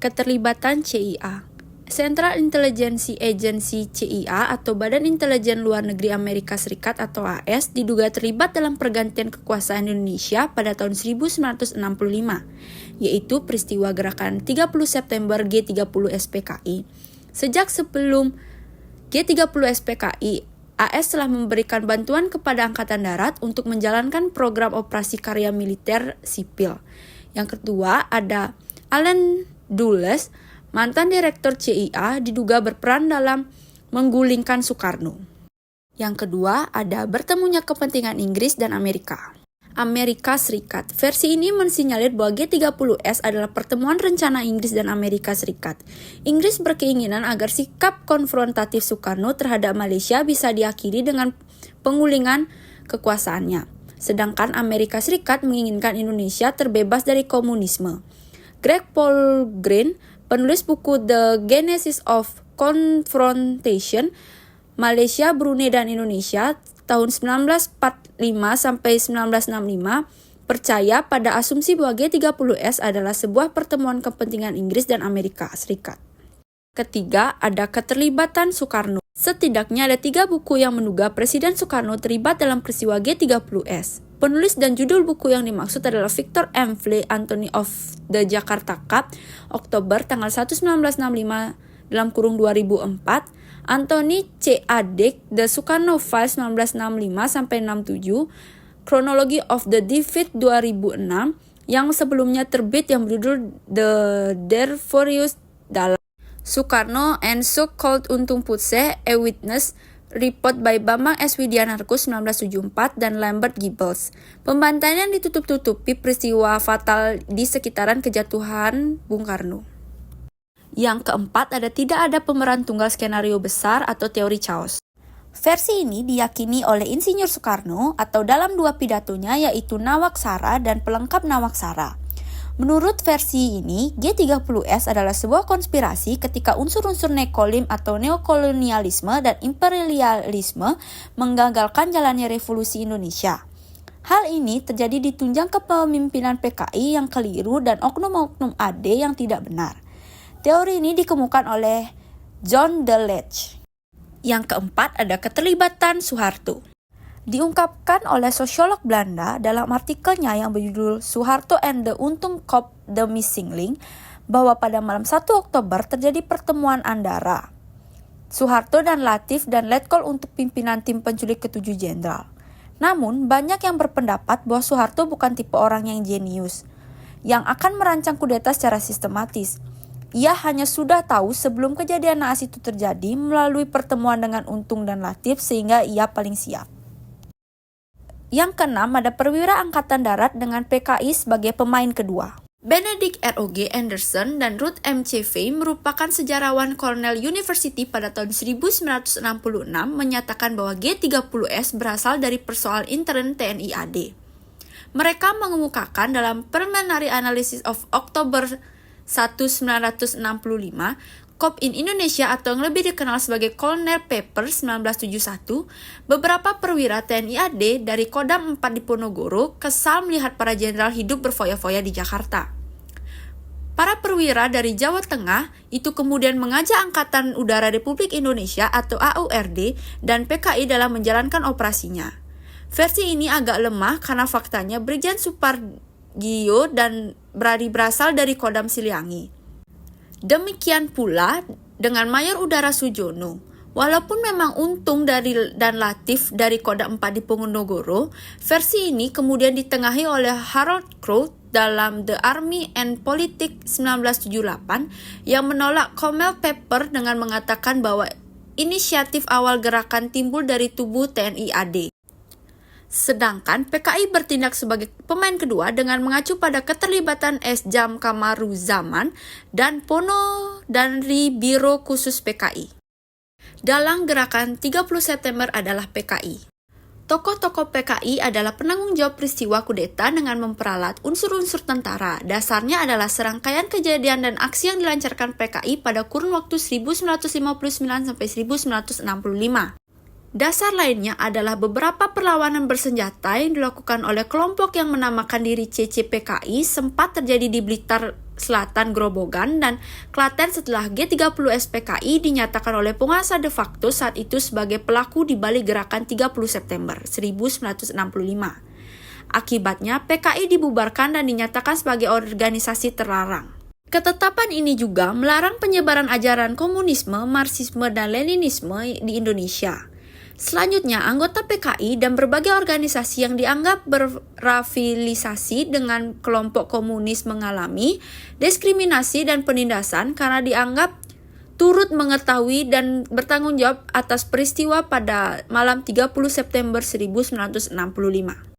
Keterlibatan CIA. Central Intelligence Agency CIA atau Badan Intelijen Luar Negeri Amerika Serikat atau AS diduga terlibat dalam pergantian kekuasaan Indonesia pada tahun 1965, yaitu peristiwa gerakan 30 September G30 SPKI. Sejak sebelum G30 SPKI, AS telah memberikan bantuan kepada Angkatan Darat untuk menjalankan program operasi karya militer sipil. Yang kedua ada Allen Dulles, mantan direktur CIA, diduga berperan dalam menggulingkan Soekarno. Yang kedua ada bertemunya kepentingan Inggris dan Amerika Serikat. Versi ini mensinyalir bahwa G30S adalah pertemuan rencana Inggris dan Amerika Serikat. Inggris berkeinginan agar sikap konfrontatif Soekarno terhadap Malaysia bisa diakhiri dengan pengulingan kekuasaannya. Sedangkan Amerika Serikat menginginkan Indonesia terbebas dari komunisme. Greg Paul Green, penulis buku The Genesis of Confrontation, Malaysia, Brunei, dan Indonesia tahun 1945 sampai 1965, percaya pada asumsi bahwa G30S adalah sebuah pertemuan kepentingan Inggris dan Amerika Serikat. Ketiga, ada keterlibatan Soekarno. Setidaknya ada 3 buku yang menduga Presiden Soekarno terlibat dalam peristiwa G30S. Penulis dan judul buku yang dimaksud adalah Victor M. Fleay, Anthony of the Jakarta Cup, Oktober tanggal 1 1965 dalam kurung 2004, Anthony C. Adek, The Sukarno Files 1965 sampai 67, Chronology of the Defeat 2006, yang sebelumnya terbit yang berjudul The Derforius dalam Soekarno and So-Called Untung Putse, A Witness Report by Bambang S. Widianarko 1974 dan Lambert Gibbles. Pembantaian ditutup-tutupi peristiwa fatal di sekitaran kejatuhan Bung Karno. Yang keempat tidak ada pemeran tunggal skenario besar atau teori chaos. Versi ini diyakini oleh Insinyur Soekarno atau dalam 2 pidatonya yaitu Nawaksara dan Pelengkap Nawaksara. Menurut versi ini, G30S adalah sebuah konspirasi ketika unsur-unsur nekolim atau neokolonialisme dan imperialisme menggagalkan jalannya revolusi Indonesia. Hal ini terjadi di tunjang kepemimpinan PKI yang keliru dan oknum-oknum AD yang tidak benar. Teori ini dikemukakan oleh John Dulles. Yang keempat ada keterlibatan Soeharto. Diungkapkan oleh sosiolog Belanda dalam artikelnya yang berjudul Soeharto and the Untung Kop The Missing Link bahwa pada malam 1 Oktober terjadi pertemuan antara Soeharto dan Latif dan Letkol untuk pimpinan tim penculik ke-7 jenderal. Namun banyak yang berpendapat bahwa Soeharto bukan tipe orang yang jenius yang akan merancang kudeta secara sistematis. Ia hanya sudah tahu sebelum kejadian naas itu terjadi melalui pertemuan dengan Untung dan Latif sehingga ia paling siap. Yang keenam ada perwira Angkatan Darat dengan PKI sebagai pemain kedua. Benedict R.O.G. Anderson dan Ruth M. C. Fay merupakan sejarawan Cornell University pada tahun 1966 menyatakan bahwa G30S berasal dari persoalan intern TNI AD. Mereka mengemukakan dalam Preliminary Analysis of October 1965, COP in Indonesia atau yang lebih dikenal sebagai Cornell Paper 1971, beberapa perwira TNI AD dari Kodam 4 di Ponorogo kesal melihat para jenderal hidup berfoya-foya di Jakarta. Para perwira dari Jawa Tengah itu kemudian mengajak Angkatan Udara Republik Indonesia atau AURD dan PKI dalam menjalankan operasinya. Versi ini agak lemah karena faktanya Brigjen Supargio dan berasal dari Kodam Siliangi. Demikian pula dengan Mayor Udara Sujono. Walaupun memang Untung dan Latif dari Kodam 4 di Ponorogo, versi ini kemudian ditengahi oleh Harold Crowe dalam The Army and Politics 1978 yang menolak Cornell Paper dengan mengatakan bahwa inisiatif awal gerakan timbul dari tubuh TNI AD. Sedangkan PKI bertindak sebagai pemain kedua dengan mengacu pada keterlibatan Esjam Kamaruzaman dan Pono dari Biro Khusus PKI. Dalam gerakan 30 September adalah PKI. Tokoh-tokoh PKI adalah penanggung jawab peristiwa kudeta dengan memperalat unsur-unsur tentara. Dasarnya adalah serangkaian kejadian dan aksi yang dilancarkan PKI pada kurun waktu 1959 sampai 1965. Dasar lainnya adalah beberapa perlawanan bersenjata yang dilakukan oleh kelompok yang menamakan diri CCPKI sempat terjadi di Blitar Selatan Grobogan dan Klaten setelah G30 SPKI dinyatakan oleh penguasa de facto saat itu sebagai pelaku di balik gerakan 30 September 1965. Akibatnya, PKI dibubarkan dan dinyatakan sebagai organisasi terlarang. Ketetapan ini juga melarang penyebaran ajaran komunisme, marxisme, dan leninisme di Indonesia. Selanjutnya, anggota PKI dan berbagai organisasi yang dianggap berafiliasi dengan kelompok komunis mengalami diskriminasi dan penindasan karena dianggap turut mengetahui dan bertanggung jawab atas peristiwa pada malam 30 September 1965.